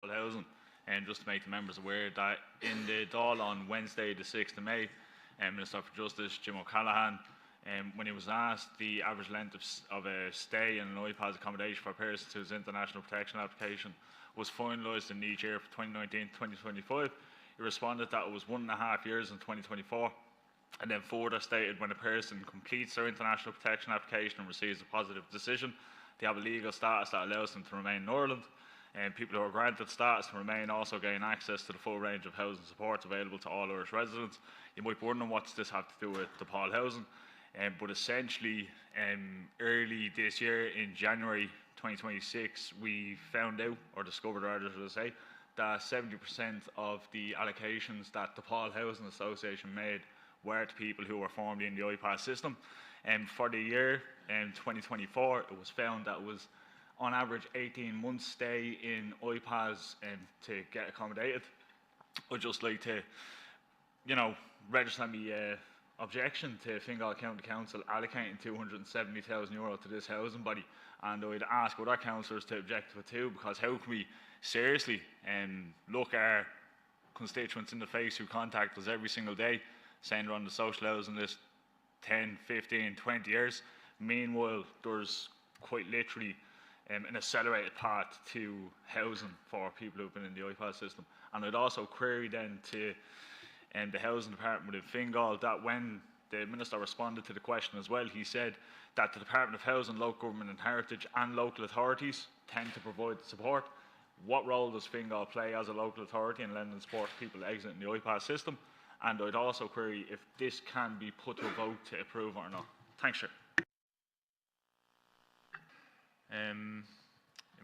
housing. And just to make the members aware that in the Dáil on Wednesday, the 6th of May, Minister for Justice Jim O'Callaghan, when he was asked the average length of a stay in an IPAS accommodation for persons whose international protection application was finalised in each year for 2019-2025, he responded that it was 1.5 years in 2024, and then further stated when a person completes their international protection application and receives a positive decision, they have a legal status that allows them to remain in Ireland. And people who are granted status to remain also gain access to the full range of housing supports available to all Irish residents. You might be wondering what does this have to do with the Paul housing, but essentially early this year in January 2026 we found out, or discovered rather should I say, that 70% of the allocations that the Paul Housing Association made were to people who were formerly in the IPAS system. For the year 2024 it was found that it was on average 18 months stay in IPAS to get accommodated. I'd just like to, register my objection to Fingal County Council allocating €270,000 to this housing body, and I'd ask other councillors to object to it too, because how can we seriously look our constituents in the face who contact us every single day saying they're on the social housing list 10, 15, 20 years. Meanwhile, there's quite literally an accelerated path to housing for people who've been in the IPAS system. And I'd also query then to the Housing Department within Fingal that when the Minister responded to the question as well, he said that the Department of Housing, Local Government and Heritage and local authorities tend to provide the support. What role does Fingal play as a local authority in lending support to people exiting the IPAS system? And I'd also query if this can be put to a vote to approve or not. Thanks, Chair. In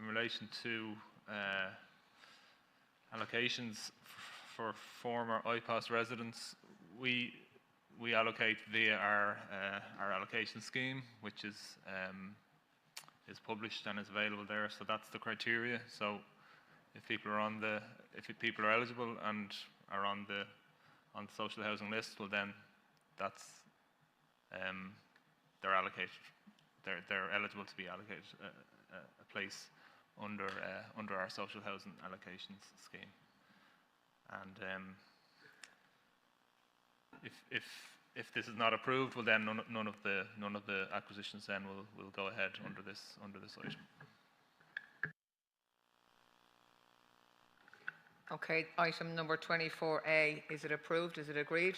relation to allocations for former IPAS residents, we allocate via our allocation scheme, which is published and is available there. So that's the criteria. So if people are if people are eligible and are on the social housing list, well then that's they're allocated. They're eligible to be allocated a place under our social housing allocations scheme. And if this is not approved, well then none of the acquisitions then will go ahead under this item. Okay, item number 24A, is it approved? Is it agreed?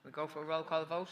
We go for a roll call vote.